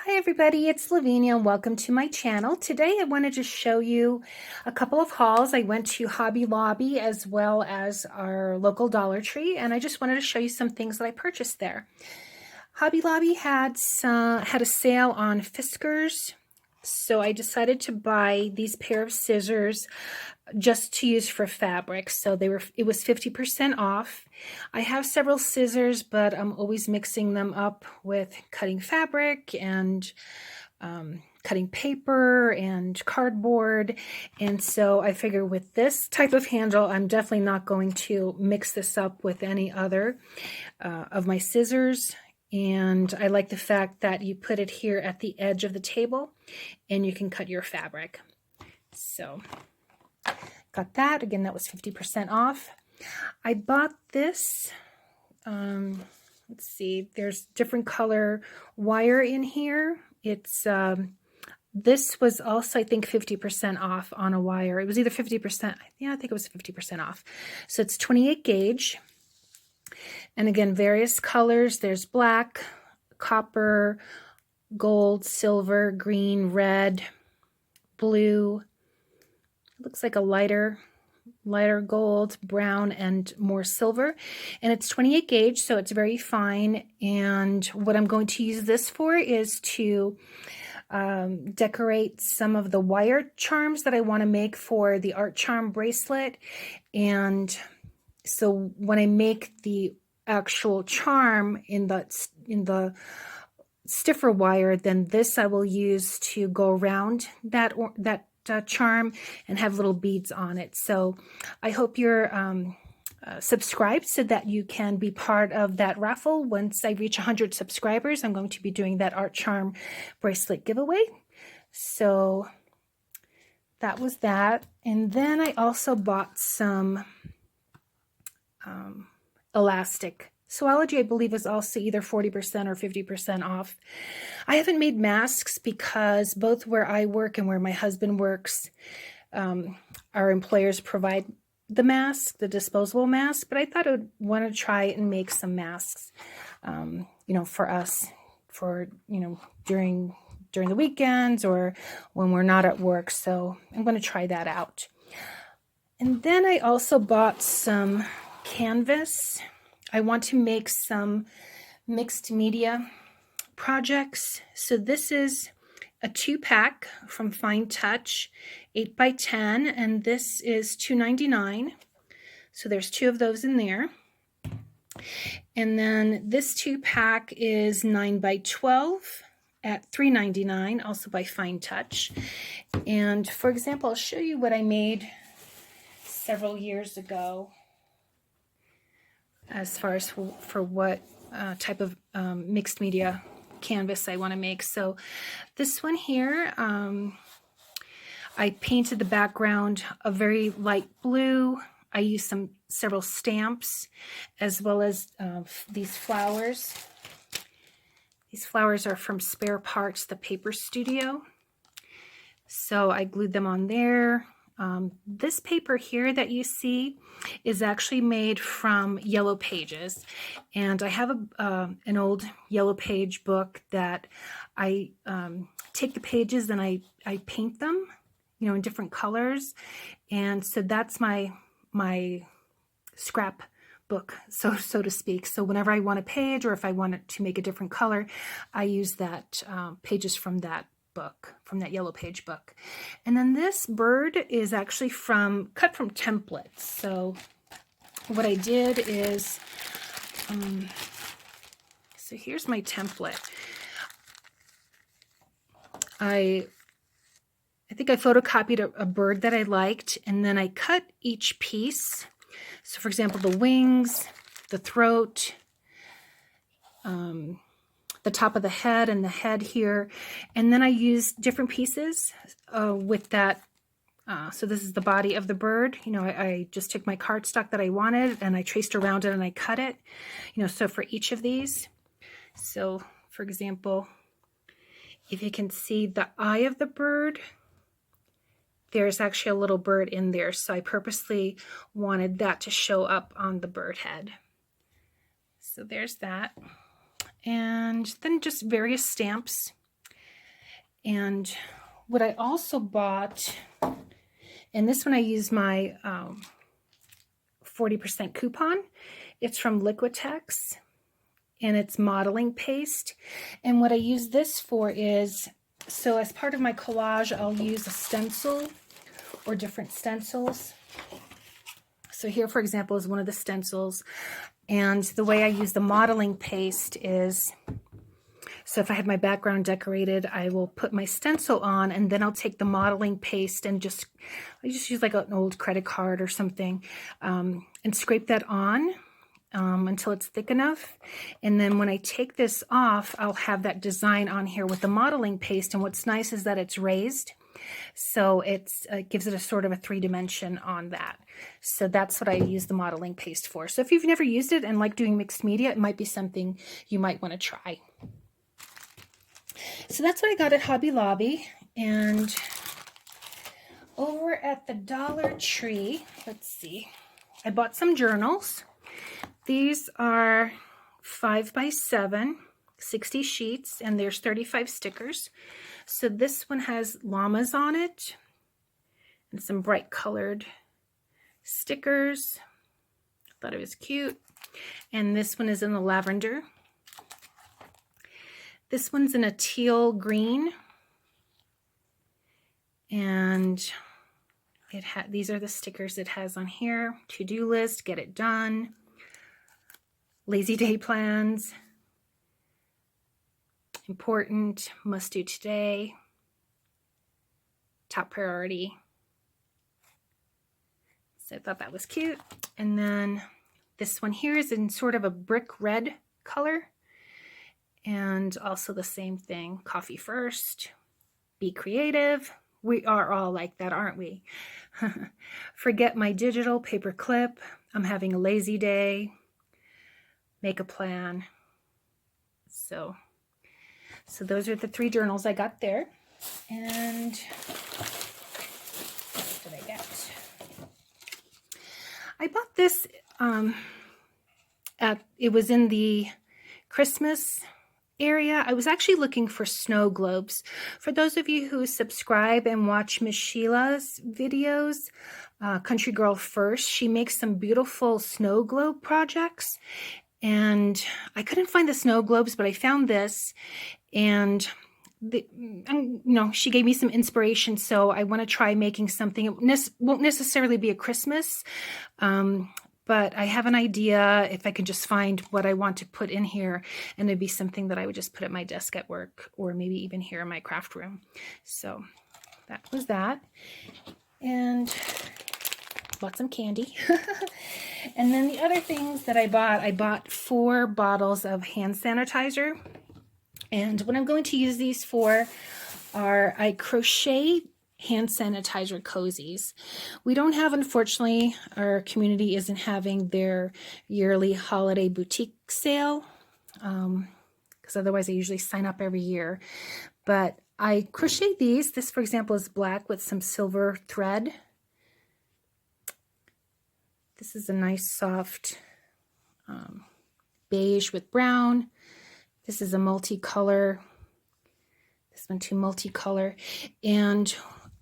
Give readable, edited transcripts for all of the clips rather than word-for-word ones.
Hi everybody, it's Lavinia and welcome to my channel. Today I wanted to show you a couple of hauls. I went to Hobby Lobby as well as our local Dollar Tree, and I just wanted to show you some things that I purchased there. Hobby Lobby had a sale on Fiskars, so I decided to buy these pair of scissors just to use for fabric. So it was 50% off. I have several scissors, but I'm always mixing them up with cutting fabric and cutting paper and cardboard. And so I figure with this type of handle, I'm definitely not going to mix this up with any other of my scissors. And I like the fact that you put it here at the edge of the table and you can cut your fabric. So got that. Again, that was 50% off. I bought this. Let's see, there's different color wire in here. It's this was also, I think, 50% off on a wire. It was either 50%. Yeah, I think it was 50% off. So it's 28 gauge. And again, various colors. There's black, copper, gold, silver, green, red, blue. It looks like a lighter gold, brown, and more silver. And it's 28 gauge, so it's very fine. And what I'm going to use this for is to decorate some of the wire charms that I want to make for the art charm bracelet. And so when I make the actual charm in the stiffer wire, then this I will use to go around that charm and have little beads on it. So I hope you're subscribed so that you can be part of that raffle. Once I reach 100 subscribers, I'm going to be doing that art charm bracelet giveaway. So that was that. And then I also bought some elastic. Sewology, I believe, is also either 40% or 50% off. I haven't made masks because both where I work and where my husband works, our employers provide the mask, the disposable mask, but I thought I would want to try and make some masks, for us, for, during the weekends or when we're not at work. So I'm going to try that out. And then I also bought some canvas. I want to make some mixed media projects. So this is a 2-pack from Fine Touch, 8x10, and this is $2.99. So there's 2 of those in there. And then this 2-pack is 9x12 at $3.99, also by Fine Touch. And for example, I'll show you what I made several years ago as far as for what type of mixed media canvas I want to make. So this one here, I painted the background a very light blue. I used several stamps as well as these flowers. These flowers are from Spare Parts, the paper studio. So I glued them on there. This paper here that you see is actually made from Yellow Pages, and I have an old Yellow Page book that I take the pages and I paint them, in different colors, and so that's my scrap book, so to speak. So whenever I want a page or if I want it to make a different color, I use that pages from that book, from that Yellow Page book. And then this bird is actually cut from templates. So what I did is, so here's my template. I think I photocopied a bird that I liked, and then I cut each piece. So for example, the wings, the throat, the top of the head and the head here. And then I used different pieces with that. So this is the body of the bird. I just took my cardstock that I wanted and I traced around it and I cut it, so for each of these. So for example, if you can see the eye of the bird, there's actually a little bird in there. So I purposely wanted that to show up on the bird head. So there's that. And then just various stamps. And what I also bought, and this one I used my 40% coupon. It's from Liquitex, and it's modeling paste. And what I use this for is, so as part of my collage, I'll use a stencil or different stencils. So here, for example, is one of the stencils. And the way I use the modeling paste is, so if I had my background decorated, I will put my stencil on, and then I'll take the modeling paste and I just use like an old credit card or something, and scrape that on until it's thick enough. And then when I take this off, I'll have that design on here with the modeling paste. And what's nice is that it's raised. So it gives it a sort of a 3-dimension on that. So that's what I use the modeling paste for. So if you've never used it and like doing mixed media, it might be something you might want to try. So that's what I got at Hobby Lobby. And over at the Dollar Tree, let's see, I bought some journals. These are 5x7, 60 sheets, and there's 35 stickers. So this one has llamas on it and some bright colored stickers. Thought it was cute. And this one is in the lavender. This one's in a teal green. And these are the stickers it has on here. To-do list, get it done. Lazy day plans. Important, must do today. Top priority. So I thought that was cute. And then this one here is in sort of a brick red color. And also the same thing, coffee first, be creative. We are all like that, aren't we? Forget my digital paper clip. I'm having a lazy day. Make a plan. So those are the 3 journals I got there. And what did I get? I bought this, it was in the Christmas area. I was actually looking for snow globes. For those of you who subscribe and watch Miss Sheila's videos, Country Girl First, she makes some beautiful snow globe projects. And I couldn't find the snow globes, but I found this, and she gave me some inspiration. So I want to try making something. It won't necessarily be a Christmas, but I have an idea if I can just find what I want to put in here, and it'd be something that I would just put at my desk at work, or maybe even here in my craft room. So that was that. And bought some candy. And then the other things that I bought 4 bottles of hand sanitizer. And what I'm going to use these for are, I crochet hand sanitizer cozies. We don't have, unfortunately, our community isn't having their yearly holiday boutique sale, because otherwise I usually sign up every year. But I crochet these. This, for example, is black with some silver thread. This is a nice soft beige with brown. This is a multicolor. This one too, multicolor. And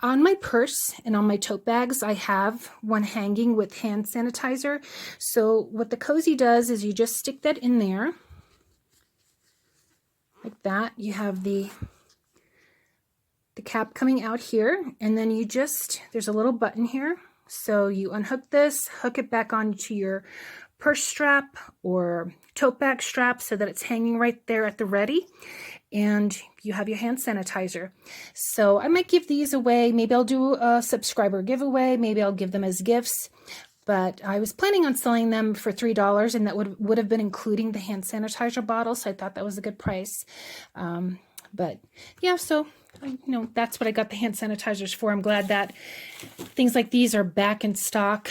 on my purse and on my tote bags, I have one hanging with hand sanitizer. So what the cozy does is you just stick that in there like that. You have the cap coming out here, and then you just, there's a little button here. So you unhook this, hook it back onto your purse strap or tote bag strap so that it's hanging right there at the ready, and you have your hand sanitizer. So I might give these away. Maybe I'll do a subscriber giveaway. Maybe I'll give them as gifts. But I was planning on selling them for $3, and that would have been including the hand sanitizer bottle. So I thought that was a good price. But yeah, so that's what I got the hand sanitizers for. I'm glad that things like these are back in stock,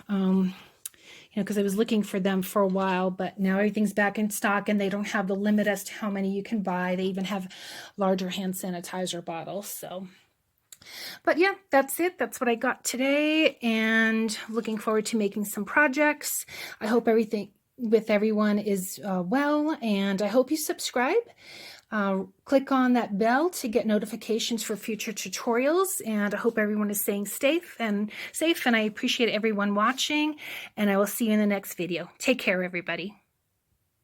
because I was looking for them for a while, but now everything's back in stock, and they don't have the limit as to how many you can buy. They even have larger hand sanitizer bottles. So, but yeah, that's it. That's what I got today, and looking forward to making some projects. I hope everything with everyone is well, and I hope you subscribe. Click on that bell to get notifications for future tutorials, and I hope everyone is staying safe, and I appreciate everyone watching, and I will see you in the next video. Take care, everybody.